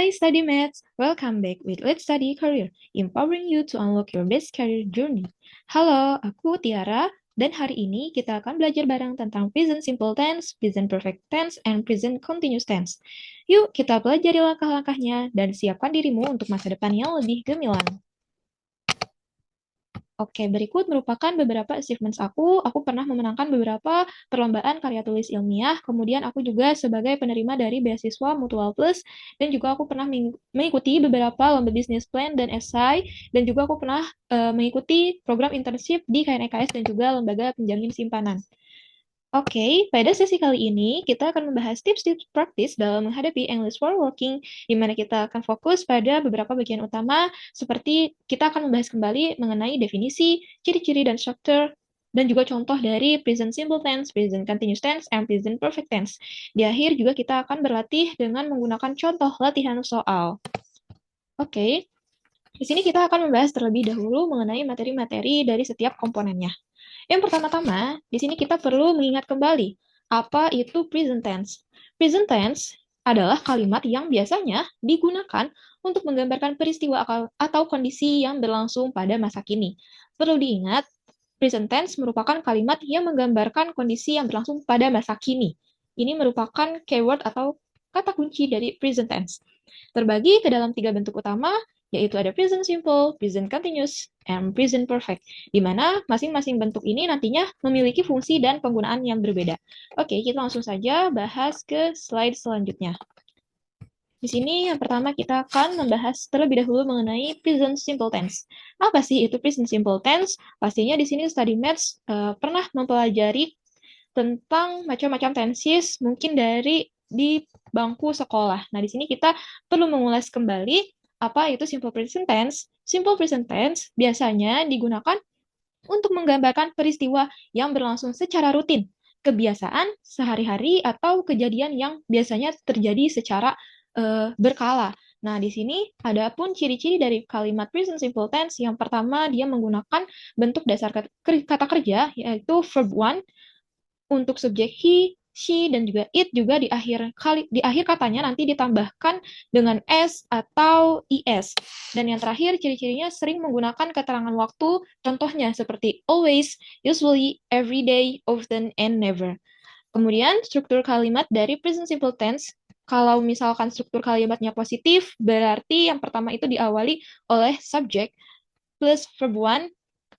Hi Study Mates, welcome back with Let's Study Career, empowering you to unlock your best career journey. Halo, aku Tiara, dan hari ini kita akan belajar bareng tentang present simple tense, present perfect tense, and present continuous tense. Yuk kita pelajari langkah-langkahnya dan siapkan dirimu untuk masa depan yang lebih gemilang. Oke, berikut merupakan beberapa achievements aku. Aku pernah memenangkan beberapa perlombaan karya tulis ilmiah, kemudian aku juga sebagai penerima dari beasiswa Mutual Plus, dan juga aku pernah mengikuti beberapa lomba bisnis plan dan esai, dan juga aku pernah mengikuti program internship di KNEKS dan juga lembaga penjamin simpanan. Oke, pada sesi kali ini kita akan membahas tips-tips praktis dalam menghadapi English for Working, di mana kita akan fokus pada beberapa bagian utama, seperti kita akan membahas kembali mengenai definisi, ciri-ciri dan struktur, dan juga contoh dari present simple tense, present continuous tense, and present perfect tense. Di akhir juga kita akan berlatih dengan menggunakan contoh latihan soal. Oke, di sini kita akan membahas terlebih dahulu mengenai materi-materi dari setiap komponennya. Yang pertama-tama, di sini kita perlu mengingat kembali, apa itu present tense? Present tense adalah kalimat yang biasanya digunakan untuk menggambarkan peristiwa atau kondisi yang berlangsung pada masa kini. Perlu diingat, present tense merupakan kalimat yang menggambarkan kondisi yang berlangsung pada masa kini. Ini merupakan keyword atau kata kunci dari present tense. Terbagi ke dalam 3 bentuk utama, yaitu ada present simple, present continuous, and present perfect, di mana masing-masing bentuk ini nantinya memiliki fungsi dan penggunaan yang berbeda. Oke, kita langsung saja bahas ke slide selanjutnya. Di sini yang pertama kita akan membahas terlebih dahulu mengenai present simple tense. Apa sih itu present simple tense? Pastinya di sini Study Maths pernah mempelajari tentang macam-macam tenses mungkin di bangku sekolah. Nah, di sini kita perlu mengulas kembali apa itu simple present tense. Simple present tense biasanya digunakan untuk menggambarkan peristiwa yang berlangsung secara rutin, kebiasaan sehari-hari atau kejadian yang biasanya terjadi secara berkala. Nah, di sini ada pun ciri-ciri dari kalimat present simple tense. Yang pertama, dia menggunakan bentuk dasar kata kerja, yaitu verb one, untuk subjek he, she, dan juga it juga di akhir katanya nanti ditambahkan dengan s atau is. Dan yang terakhir, ciri-cirinya sering menggunakan keterangan waktu, contohnya seperti always, usually, every day, often, and never. Kemudian, struktur kalimat dari present simple tense, kalau misalkan struktur kalimatnya positif, berarti yang pertama itu diawali oleh subject plus verb one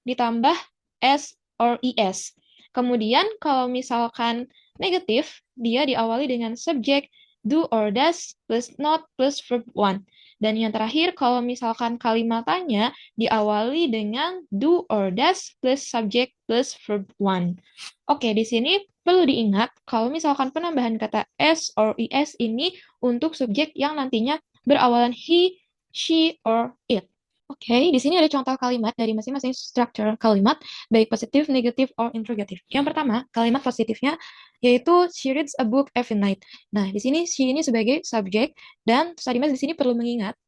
ditambah s or es. Kemudian kalau misalkan negatif, dia diawali dengan subjek do or does plus not plus verb one. Dan yang terakhir, kalau misalkan kalimatannya diawali dengan do or does plus subject plus verb one. Oke, di sini perlu diingat kalau misalkan penambahan kata s or es ini untuk subjek yang nantinya berawalan he, she, or it. Oke, di sini ada contoh kalimat dari masing-masing struktur kalimat, baik positif, negatif, or interrogatif. Yang pertama, kalimat positifnya yaitu she reads a book every night. Nah, di sini she ini sebagai subjek, dan study math di sini perlu mengingat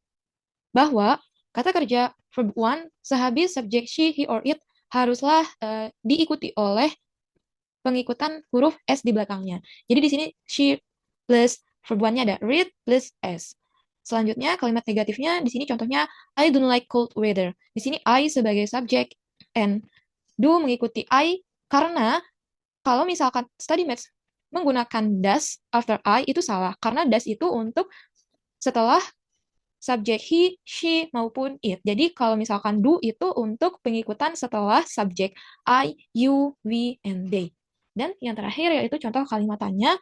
bahwa kata kerja verb one sehabis subjek she, he, or it haruslah diikuti oleh pengikutan huruf s di belakangnya. Jadi di sini she plus verb one-nya ada read plus s. Selanjutnya, kalimat negatifnya, di sini contohnya, I don't like cold weather. Di sini I sebagai subjek, and do mengikuti I, karena kalau misalkan study maths menggunakan does after I, itu salah. Karena does itu untuk setelah subjek he, she, maupun it. Jadi kalau misalkan do itu untuk pengikutan setelah subjek I, you, we, and they. Dan yang terakhir yaitu contoh kalimatannya,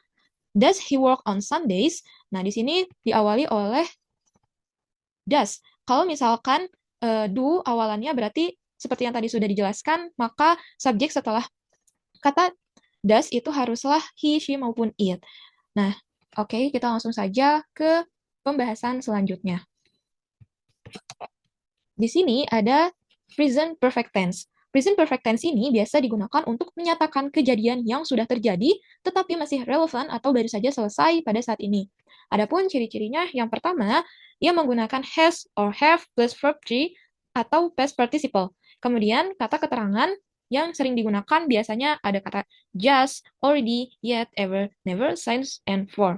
does he work on Sundays? Nah, di sini diawali oleh does. Kalau misalkan do awalannya berarti seperti yang tadi sudah dijelaskan, maka subjek setelah kata does itu haruslah he, she, maupun it. Nah, oke, kita langsung saja ke pembahasan selanjutnya. Di sini ada present perfect tense. Present perfect tense ini biasa digunakan untuk menyatakan kejadian yang sudah terjadi, tetapi masih relevan atau baru saja selesai pada saat ini. Adapun ciri-cirinya, yang pertama, ia menggunakan has or have plus verb 3 atau past participle. Kemudian, kata keterangan yang sering digunakan biasanya ada kata just, already, yet, ever, never, since, and for.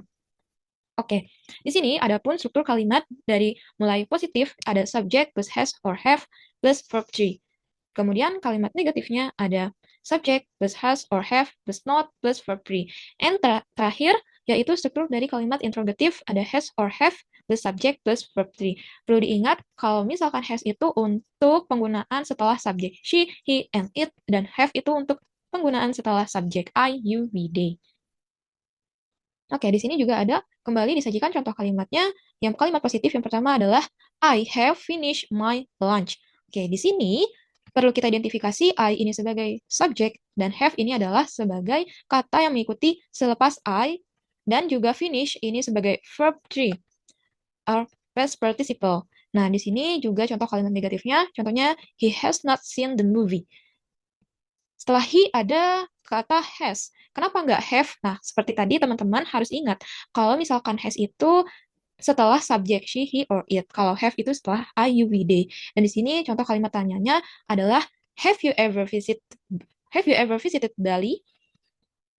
Oke, di sini ada pun struktur kalimat dari mulai positif ada subject plus has or have plus verb 3. Kemudian kalimat negatifnya ada subject plus has or have plus not plus verb 3. And terakhir yaitu struktur dari kalimat interrogatif ada has or have plus subject plus verb 3. Perlu diingat kalau misalkan has itu untuk penggunaan setelah subjek she, he, and it, dan have itu untuk penggunaan setelah subjek I, you, we, they. Oke, di sini juga ada kembali disajikan contoh kalimatnya. Yang kalimat positif yang pertama adalah I have finished my lunch. Oke, di sini perlu kita identifikasi I ini sebagai subjek dan have ini adalah sebagai kata yang mengikuti selepas I, dan juga finish ini sebagai verb 3 or past participle. Nah, di sini juga contoh kalimat negatifnya, contohnya he has not seen the movie. Setelah he ada kata has. Kenapa nggak have? Nah, seperti tadi teman-teman harus ingat, kalau misalkan has itu setelah subjek she, he, or it. Kalau have itu setelah I, you, we, they. Dan di sini contoh kalimat tanyanya adalah have you ever visited Bali?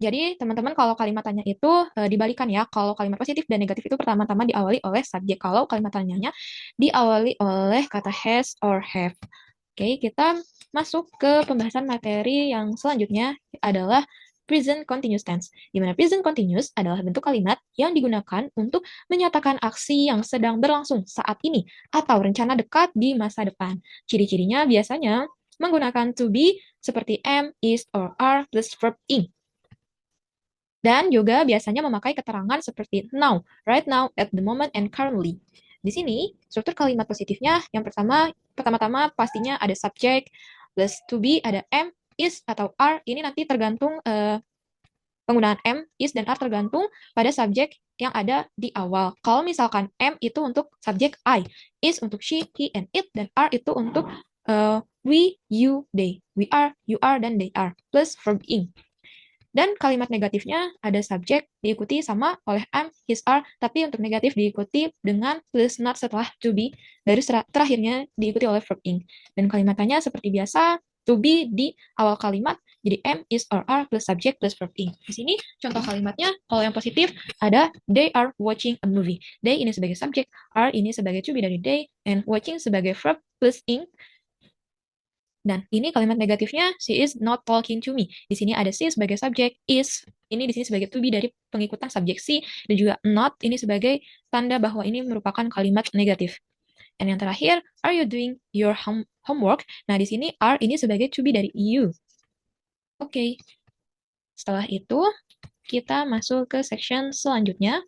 Jadi teman-teman kalau kalimat tanya itu dibalikan ya. Kalau kalimat positif dan negatif itu pertama-tama diawali oleh subjek. Kalau kalimat tanyanya diawali oleh kata has or have. Oke, kita masuk ke pembahasan materi yang selanjutnya adalah present continuous tense. Di mana present continuous adalah bentuk kalimat yang digunakan untuk menyatakan aksi yang sedang berlangsung saat ini atau rencana dekat di masa depan. Ciri-cirinya biasanya menggunakan to be seperti am, is, or are plus verb ing. Dan juga biasanya memakai keterangan seperti now, right now, at the moment, and currently. Di sini, struktur kalimat positifnya yang pertama-tama pastinya ada subject, plus to be ada am, is, atau are. Ini nanti tergantung penggunaan am, is, dan are tergantung pada subjek yang ada di awal. Kalau misalkan am itu untuk subjek I, is untuk she, he, and it, dan are itu untuk we, you, they. We are, you are, dan they are. Plus verb ing. Dan kalimat negatifnya ada subjek diikuti sama oleh am, his, are, tapi untuk negatif diikuti dengan plus not setelah to be, dari terakhirnya diikuti oleh verb ing. Dan kalimatnya seperti biasa, to be di awal kalimat, jadi am, is, or are plus subjek plus verb ing. Di sini contoh kalimatnya, kalau yang positif ada they are watching a movie. They ini sebagai subjek, are ini sebagai to be dari they, and watching sebagai verb plus ing. Dan ini kalimat negatifnya, she is not talking to me. Di sini ada she sebagai subjek, is ini di sini sebagai to be dari pengikutan subjek she, dan juga not ini sebagai tanda bahwa ini merupakan kalimat negatif. Dan yang terakhir, are you doing your homework? Nah, di sini are ini sebagai to be dari you. Oke. Setelah itu, kita masuk ke section selanjutnya.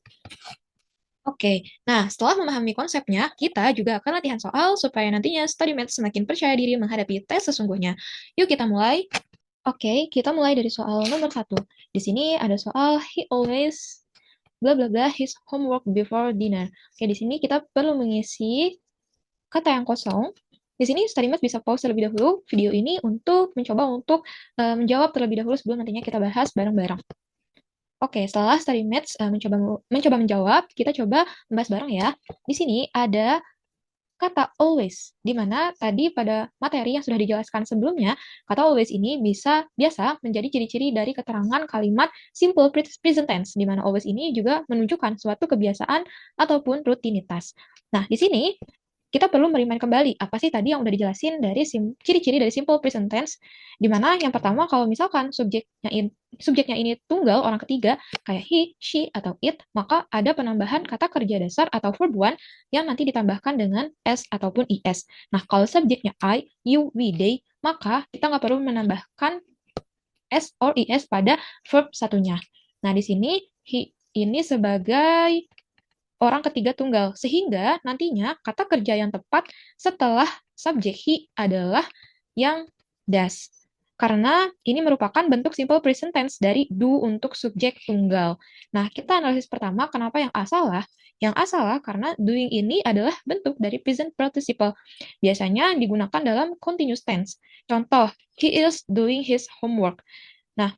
Oke, nah setelah memahami konsepnya, kita juga akan latihan soal supaya nantinya StudyMate semakin percaya diri menghadapi tes sesungguhnya. Yuk kita mulai. Oke, kita mulai dari soal nomor 1. Di sini ada soal he always bla bla bla his homework before dinner. Oke, di sini kita perlu mengisi kata yang kosong. Di sini StudyMate bisa pause terlebih dahulu video ini untuk mencoba untuk menjawab terlebih dahulu sebelum nantinya kita bahas bareng-bareng. Oke, setelah StudyMates mencoba menjawab, kita coba membahas bareng ya. Di sini ada kata always, di mana tadi pada materi yang sudah dijelaskan sebelumnya, kata always ini biasa menjadi ciri-ciri dari keterangan kalimat simple present tense, di mana always ini juga menunjukkan suatu kebiasaan ataupun rutinitas. Nah, di sini kita perlu merimain kembali apa sih tadi yang udah dijelasin dari ciri-ciri dari simple present tense, di mana yang pertama kalau misalkan subjeknya ini tunggal orang ketiga kayak he, she, atau it, maka ada penambahan kata kerja dasar atau verb one yang nanti ditambahkan dengan s ataupun is. Nah, kalau subjeknya I, you, we, they, maka kita nggak perlu menambahkan s or is pada verb satunya. Nah, di sini he ini sebagai orang ketiga tunggal, sehingga nantinya kata kerja yang tepat setelah subjek he adalah yang does. Karena ini merupakan bentuk simple present tense dari do untuk subjek tunggal. Nah, kita analisis pertama, kenapa yang A salah? Yang A salah karena doing ini adalah bentuk dari present participle. Biasanya digunakan dalam continuous tense. Contoh, he is doing his homework. Nah,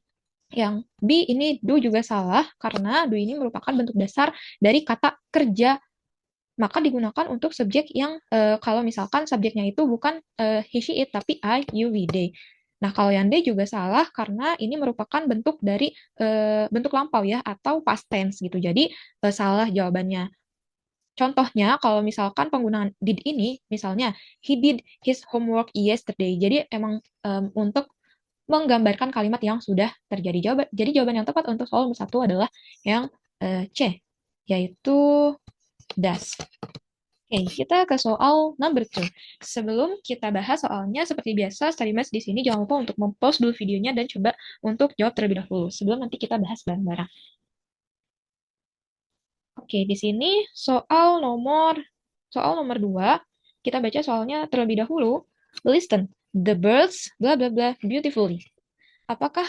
yang B ini do juga salah karena do ini merupakan bentuk dasar dari kata kerja, maka digunakan untuk subjek yang kalau misalkan subjeknya itu bukan he, she, it, tapi I, you, we, they. Nah, kalau yang D juga salah karena ini merupakan bentuk dari bentuk lampau ya atau past tense gitu. Jadi salah jawabannya. Contohnya, kalau misalkan penggunaan did ini, misalnya, he did his homework yesterday. Jadi, emang untuk menggambarkan kalimat yang sudah terjadi. Jadi, jawaban yang tepat untuk soal nomor 1 adalah yang C, yaitu does. Oke, kita ke soal number 2. Sebelum kita bahas soalnya, seperti biasa, study math di sini jangan lupa untuk mem-pause dulu videonya dan coba untuk jawab terlebih dahulu, sebelum nanti kita bahas bareng-bareng. Oke, di sini soal nomor 2, kita baca soalnya terlebih dahulu. Listen, the birds bla bla bla beautifully. Apakah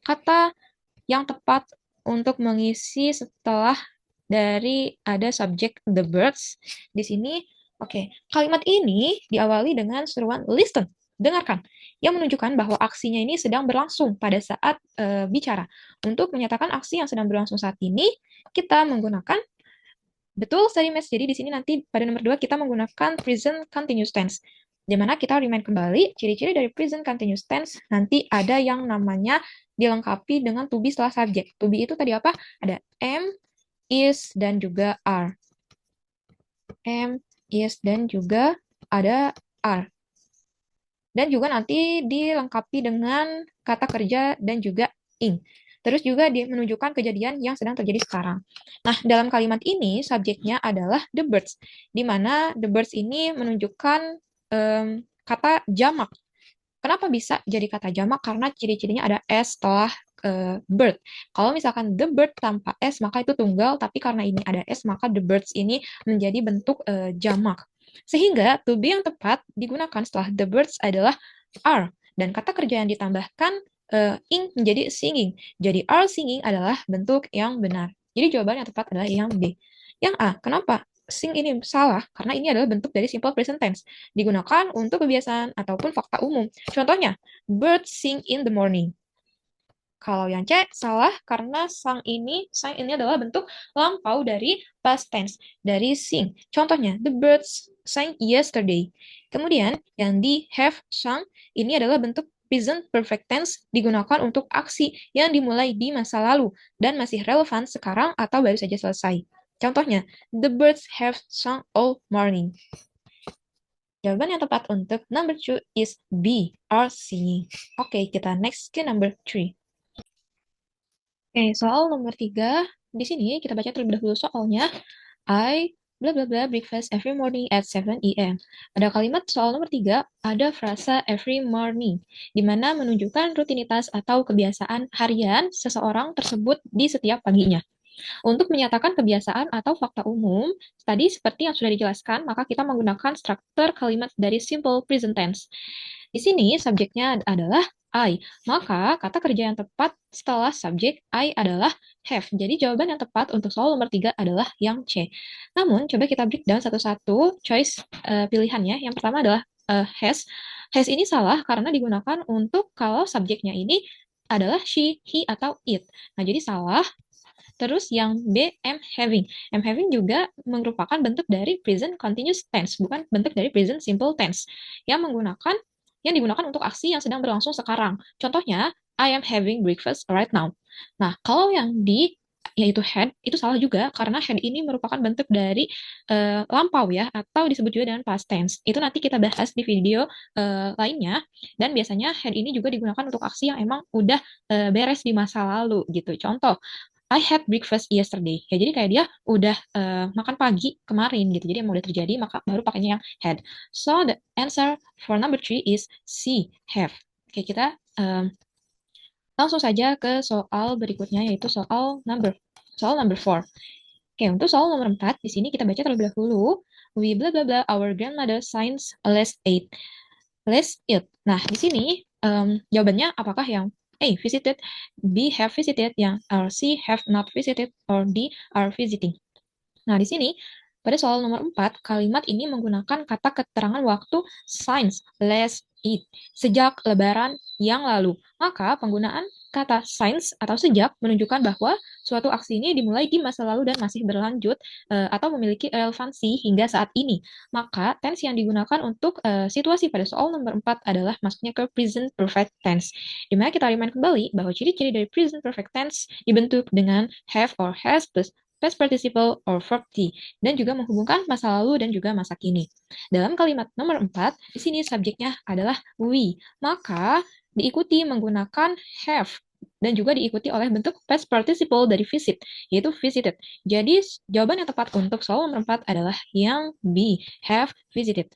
kata yang tepat untuk mengisi setelah dari ada subjek the birds di sini? Oke, kalimat ini diawali dengan seruan listen, dengarkan, yang menunjukkan bahwa aksinya ini sedang berlangsung pada saat bicara. Untuk menyatakan aksi yang sedang berlangsung saat ini, kita menggunakan betul study math. Jadi di sini nanti pada nomor 2 kita menggunakan present continuous tense. Di mana kita remind kembali ciri-ciri dari present continuous tense nanti ada yang namanya dilengkapi dengan to be setelah subjek. To be itu tadi apa? Ada am, is, dan juga are. Am, is, dan juga ada are. Dan juga nanti dilengkapi dengan kata kerja dan juga ing. Terus juga dia menunjukkan kejadian yang sedang terjadi sekarang. Nah, dalam kalimat ini subjeknya adalah the birds, di mana the birds ini menunjukkan kata jamak. Kenapa bisa jadi kata jamak? Karena ciri-cirinya ada s setelah bird. Kalau misalkan the bird tanpa s, maka itu tunggal, tapi karena ini ada s, maka the birds ini menjadi bentuk jamak. Sehingga to be yang tepat digunakan setelah the birds adalah are. Dan kata kerja yang ditambahkan ing menjadi singing. Jadi are singing adalah bentuk yang benar. Jadi jawaban yang tepat adalah yang B. Yang A, kenapa? Sing ini salah, karena ini adalah bentuk dari simple present tense. Digunakan untuk kebiasaan ataupun fakta umum. Contohnya, birds sing in the morning. Kalau yang C, salah karena sang ini adalah bentuk lampau dari past tense, dari sing. Contohnya, the birds sang yesterday. Kemudian, yang di have sung, ini adalah bentuk present perfect tense digunakan untuk aksi yang dimulai di masa lalu dan masih relevan sekarang atau baru saja selesai. Contohnya, the birds have sung all morning. Jawaban yang tepat untuk number 2 is B, are singing. Oke, kita next ke number 3. Oke, soal nomor 3. Di sini kita baca terlebih dahulu soalnya. I bla bla bla breakfast every morning at 7 a.m. Ada kalimat soal nomor 3, ada frasa every morning, di mana menunjukkan rutinitas atau kebiasaan harian seseorang tersebut di setiap paginya. Untuk menyatakan kebiasaan atau fakta umum, tadi seperti yang sudah dijelaskan, maka kita menggunakan struktur kalimat dari simple present tense. Di sini subjeknya adalah I, maka kata kerja yang tepat setelah subjek I adalah have. Jadi jawaban yang tepat untuk soal nomor 3 adalah yang C. Namun, coba kita breakdown satu-satu choice pilihannya. Yang pertama adalah has. Has ini salah karena digunakan untuk kalau subjeknya ini adalah she, he, atau it. Nah, jadi salah. Terus yang B, am having. Am having juga merupakan bentuk dari present continuous tense, bukan bentuk dari present simple tense, yang digunakan untuk aksi yang sedang berlangsung sekarang. Contohnya, I am having breakfast right now. Nah, kalau yang di yaitu had, itu salah juga karena had ini merupakan bentuk dari lampau ya, atau disebut juga dengan past tense. Itu nanti kita bahas di video lainnya, dan biasanya had ini juga digunakan untuk aksi yang emang udah beres di masa lalu gitu. Contoh, I had breakfast yesterday. Ya, jadi kayak dia udah makan pagi kemarin gitu. Jadi yang udah terjadi maka baru pakainya yang had. So the answer for number 3 is C, have. Oke, kita langsung saja ke soal berikutnya yaitu soal number 4. Oke, untuk soal nomor 4 di sini kita baca terlebih dahulu. We blah blah blah our grandmother signs last 8. Last 8. Nah, di sini jawabannya apakah yang A, visited, B, have visited, yang C, have not visited, or D, are visiting. Nah, di sini, pada soal nomor 4, kalimat ini menggunakan kata keterangan waktu since last 8, sejak lebaran yang lalu. Maka, penggunaan kata since atau sejak menunjukkan bahwa suatu aksi ini dimulai di masa lalu dan masih berlanjut atau memiliki relevansi hingga saat ini. Maka tense yang digunakan untuk situasi pada soal nomor 4 adalah masuknya ke present perfect tense. Dimana kita remind kembali bahwa ciri-ciri dari present perfect tense dibentuk dengan have or has plus past participle or verb T dan juga menghubungkan masa lalu dan juga masa kini. Dalam kalimat nomor 4, di sini subjeknya adalah we. Maka diikuti menggunakan have dan juga diikuti oleh bentuk past participle dari visit, yaitu visited. Jadi jawaban yang tepat untuk soal nomor 4 adalah yang B, have visited.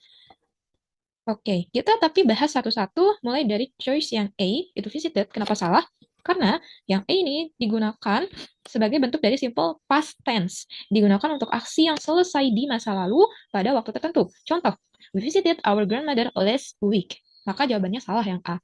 Oke, kita tapi bahas satu-satu mulai dari choice yang A, itu visited. Kenapa salah? Karena yang A ini digunakan sebagai bentuk dari simple past tense. Digunakan untuk aksi yang selesai di masa lalu pada waktu tertentu. Contoh, we visited our grandmother last week. Maka jawabannya salah yang A.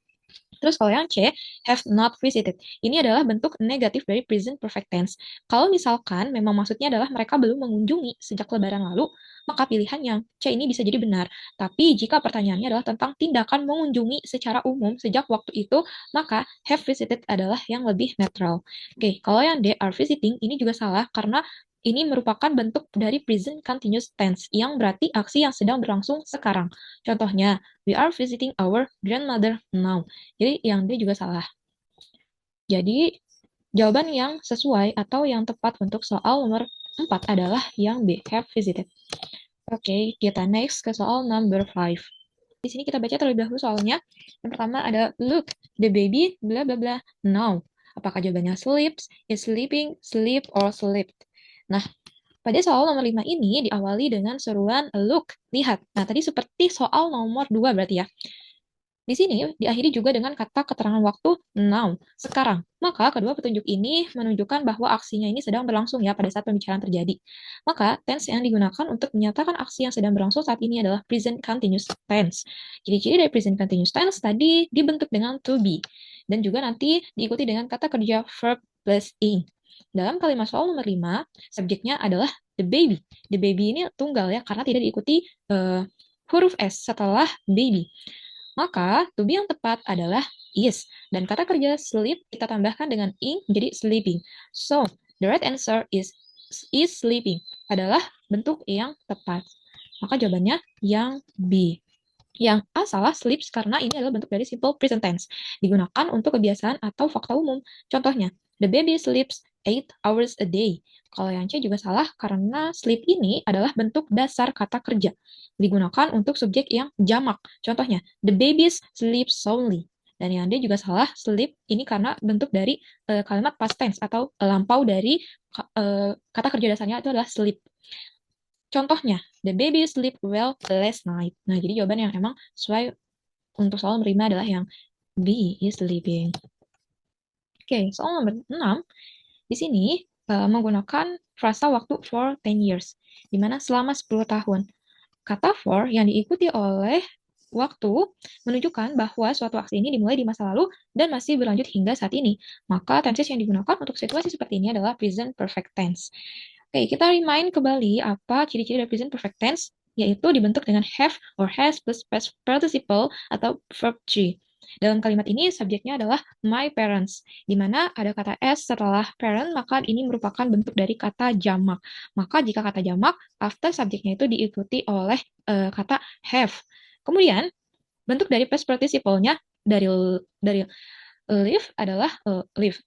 Terus kalau yang C, have not visited. Ini adalah bentuk negatif dari present perfect tense. Kalau misalkan memang maksudnya adalah mereka belum mengunjungi sejak lebaran lalu, maka pilihan yang C ini bisa jadi benar. Tapi jika pertanyaannya adalah tentang tindakan mengunjungi secara umum sejak waktu itu, maka have visited adalah yang lebih netral. Oke, kalau yang D, are visiting, ini juga salah karena ini merupakan bentuk dari present continuous tense yang berarti aksi yang sedang berlangsung sekarang. Contohnya, we are visiting our grandmother now. Jadi yang D juga salah. Jadi jawaban yang sesuai atau yang tepat untuk soal nomor 4 adalah yang B, have visited. Oke, kita next ke soal number 5. Di sini kita baca terlebih dahulu soalnya. Yang pertama ada look, the baby, bla bla bla, now. Apakah jawabannya sleeps, is sleeping, sleep, or slept? Nah, pada soal nomor 5 ini diawali dengan seruan look, lihat. Nah, tadi seperti soal nomor 2 berarti ya. Di sini diakhiri juga dengan kata keterangan waktu now, sekarang. Maka kedua petunjuk ini menunjukkan bahwa aksinya ini sedang berlangsung ya pada saat pembicaraan terjadi. Maka tense yang digunakan untuk menyatakan aksi yang sedang berlangsung saat ini adalah present continuous tense. Ciri-ciri dari present continuous tense tadi dibentuk dengan to be dan juga nanti diikuti dengan kata kerja verb plus ing. Dalam kalimat soal nomor 5, subjeknya adalah the baby. The baby ini tunggal ya karena tidak diikuti huruf S setelah baby. Maka, to be yang tepat adalah is. Dan kata kerja sleep kita tambahkan dengan ing menjadi sleeping. So, the right answer is sleeping adalah bentuk yang tepat. Maka jawabannya yang B. Yang A salah sleeps karena ini adalah bentuk dari simple present tense. Digunakan untuk kebiasaan atau fakta umum. Contohnya, the baby sleeps 8 hours a day. Kalau yang C juga salah karena sleep ini adalah bentuk dasar kata kerja. Digunakan untuk subjek yang jamak. Contohnya, the babies sleep soundly. Dan yang D juga salah, sleep ini karena bentuk dari kalimat past tense atau lampau dari kata kerja dasarnya itu adalah sleep. Contohnya, the baby sleep well last night. Nah, jadi jawaban yang emang sesuai untuk soal nomor 5 adalah yang B, is sleeping. Oke, soal nomor 6. Di sini menggunakan frasa waktu for 10 years, di mana selama 10 tahun. Kata for yang diikuti oleh waktu menunjukkan bahwa suatu aksi ini dimulai di masa lalu dan masih berlanjut hingga saat ini. Maka tenses yang digunakan untuk situasi seperti ini adalah present perfect tense. Oke, kita remind kembali apa ciri-ciri dari present perfect tense, yaitu dibentuk dengan have or has plus past participle atau verb to. Dalam kalimat ini, subjeknya adalah my parents, di mana ada kata s setelah parent, maka ini merupakan bentuk dari kata jamak. Maka jika kata jamak, after subjeknya itu diikuti oleh kata have. Kemudian, bentuk dari past participle-nya dari live adalah live.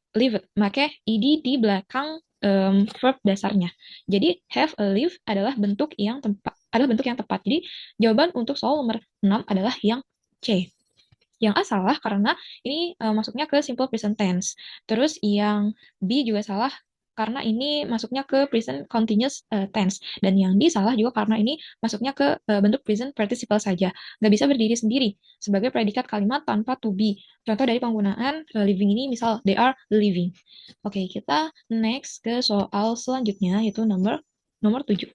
Maka id di belakang verb dasarnya. Jadi have a live adalah bentuk yang tepat. Jadi jawaban untuk soal nomor 6 adalah yang C. Yang A salah karena ini masuknya ke simple present tense. Terus yang B juga salah karena ini masuknya ke present continuous tense. Dan yang D salah juga karena ini masuknya ke bentuk present participle saja. Nggak bisa berdiri sendiri sebagai predikat kalimat tanpa to be. Contoh dari penggunaan living ini misal they are living. Oke, kita next ke soal selanjutnya yaitu nomor 7.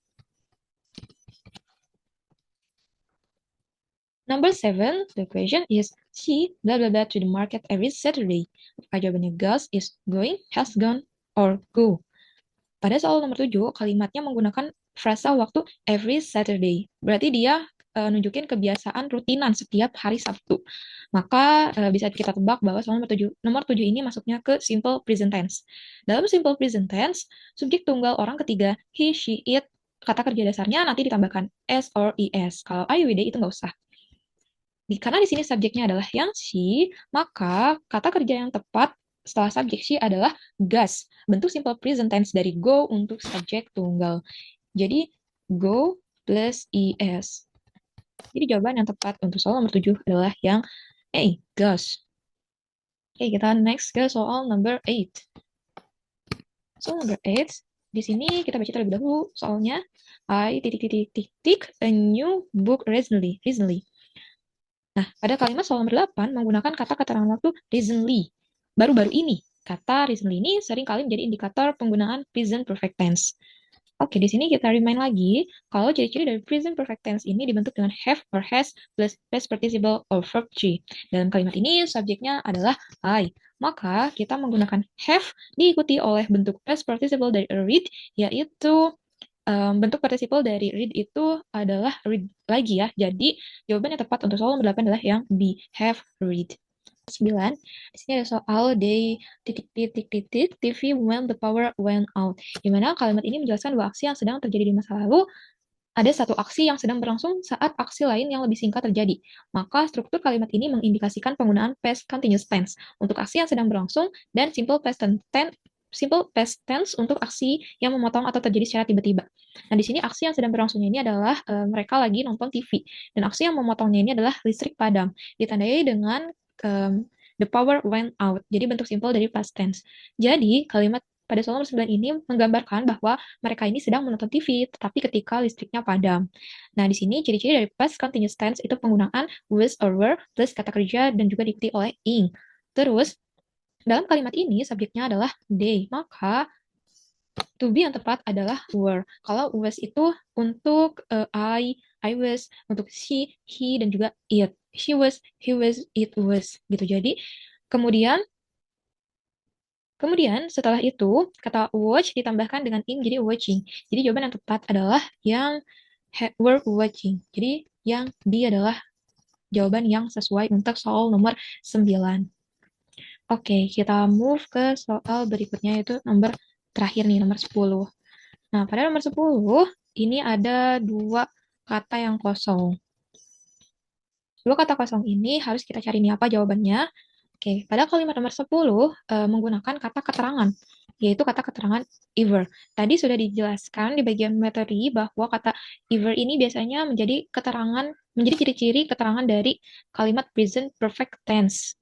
Number 7, the question is, she blah blah blah to the market every Saturday. Apakah jawabannya goes, is going, has gone, or go? Pada soal nomor 7, kalimatnya menggunakan frasa waktu every Saturday. Berarti dia nunjukin kebiasaan rutinan setiap hari Sabtu. Maka bisa kita tebak bahwa soal nomor 7 ini masuknya ke simple present tense. Dalam simple present tense, subjek tunggal orang ketiga he, she, it, kata kerja dasarnya nanti ditambahkan s or es. Kalau I, we, they itu nggak usah. Karena di sini subjeknya adalah yang she, maka kata kerja yang tepat setelah subjek she adalah gas. Bentuk simple present tense dari go untuk subjek tunggal. Jadi go plus es. Jadi jawaban yang tepat untuk soal nomor 7 adalah yang A, goes. Oke, kita next ke soal number 8. Soal number 8, di sini kita baca terlebih dahulu soalnya. I a new book recently. Nah, pada kalimat soal nomor 8 menggunakan kata keterangan waktu recently. Baru-baru ini. Kata recently ini sering kali menjadi indikator penggunaan present perfect tense. Oke, di sini kita remind lagi, kalau ciri-ciri dari present perfect tense ini dibentuk dengan have or has plus past participle or verb 3. Dalam kalimat ini, subjeknya adalah I. Maka, kita menggunakan have diikuti oleh bentuk past participle dari read, yaitu bentuk participle dari read itu adalah read lagi ya. Jadi, jawaban yang tepat untuk soal nomor 8 adalah yang B, have read. 9. Di sini ada soal they TV when the power went out. Di mana kalimat ini menjelaskan dua aksi yang sedang terjadi di masa lalu. Ada satu aksi yang sedang berlangsung saat aksi lain yang lebih singkat terjadi. Maka struktur kalimat ini mengindikasikan penggunaan past continuous tense untuk aksi yang sedang berlangsung dan simple past tense untuk aksi yang memotong atau terjadi secara tiba-tiba. Nah, di sini aksi yang sedang berlangsungnya ini adalah mereka lagi nonton TV. Dan aksi yang memotongnya ini adalah listrik padam. Ditandai dengan the power went out. Jadi bentuk simple dari past tense. Jadi kalimat pada soal nomor 9 ini menggambarkan bahwa mereka ini sedang menonton TV, tetapi ketika listriknya padam. Nah, di sini ciri-ciri dari past continuous tense itu penggunaan was or were plus kata kerja dan juga diikuti oleh ing. Terus, dalam kalimat ini subjeknya adalah they. Maka to be yang tepat adalah were. Kalau was itu untuk I was, untuk she, he, dan juga it. She was, he was, it was. Gitu. Jadi, kemudian setelah itu, kata watch ditambahkan dengan ing jadi watching. Jadi jawaban yang tepat adalah yang were watching. Jadi yang B adalah jawaban yang sesuai untuk soal nomor 9. Oke, kita move ke soal berikutnya yaitu nomor terakhir nih, nomor 10. Nah, pada nomor 10, ini ada dua kata yang kosong. Dua kata kosong ini harus kita cari nih apa jawabannya. Oke, pada kalimat nomor 10 menggunakan kata keterangan, yaitu kata keterangan either. Tadi sudah dijelaskan di bagian materi bahwa kata either ini biasanya menjadi ciri-ciri keterangan dari kalimat present perfect tense.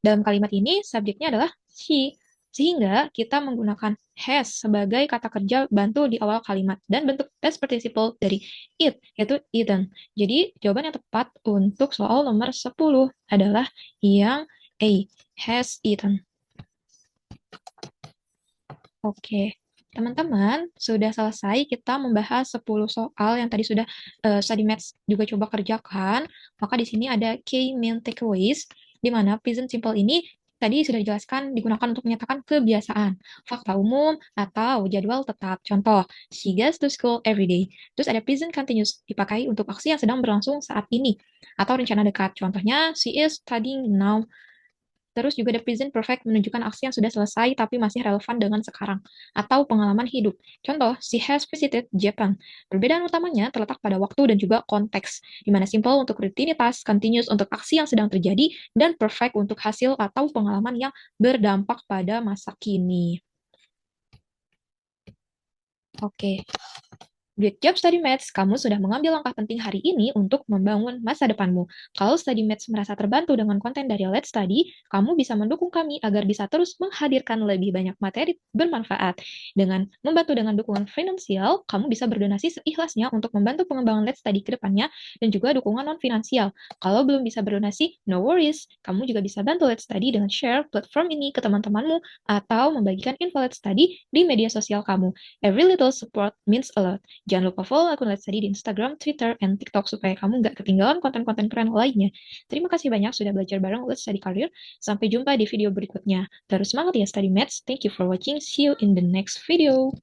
Dalam kalimat ini, subjeknya adalah she, sehingga kita menggunakan has sebagai kata kerja bantu di awal kalimat dan bentuk past participle dari it, yaitu eaten. Jadi, jawaban yang tepat untuk soal nomor 10 adalah yang A, has eaten. Oke, teman-teman, sudah selesai kita membahas 10 soal yang tadi sudah study maths juga coba kerjakan. Maka di sini ada key main takeaways, di mana present simple ini tadi sudah dijelaskan digunakan untuk menyatakan kebiasaan, fakta umum, atau jadwal tetap. Contoh, she goes to school every day. Terus ada present continuous, dipakai untuk aksi yang sedang berlangsung saat ini, atau rencana dekat. Contohnya, she is studying now. Terus juga ada present perfect menunjukkan aksi yang sudah selesai tapi masih relevan dengan sekarang, atau pengalaman hidup. Contoh, she has visited Japan. Perbedaan utamanya terletak pada waktu dan juga konteks, di mana simple untuk rutinitas, continuous untuk aksi yang sedang terjadi, dan perfect untuk hasil atau pengalaman yang berdampak pada masa kini. Oke. Good job Study Maths, kamu sudah mengambil langkah penting hari ini untuk membangun masa depanmu. Kalau Study Maths merasa terbantu dengan konten dari Let's Study, kamu bisa mendukung kami agar bisa terus menghadirkan lebih banyak materi bermanfaat. Dengan membantu dengan dukungan finansial, kamu bisa berdonasi seikhlasnya untuk membantu pengembangan Let's Study ke depannya dan juga dukungan non-finansial. Kalau belum bisa berdonasi, no worries. Kamu juga bisa bantu Let's Study dengan share platform ini ke teman-temanmu atau membagikan info Let's Study di media sosial kamu. Every little support means a lot. Jangan lupa follow akun Let's Study di Instagram, Twitter, and TikTok supaya kamu nggak ketinggalan konten-konten keren lainnya. Terima kasih banyak sudah belajar bareng Let's Study Career. Sampai jumpa di video berikutnya. Terus semangat ya Study Maths. Thank you for watching. See you in the next video.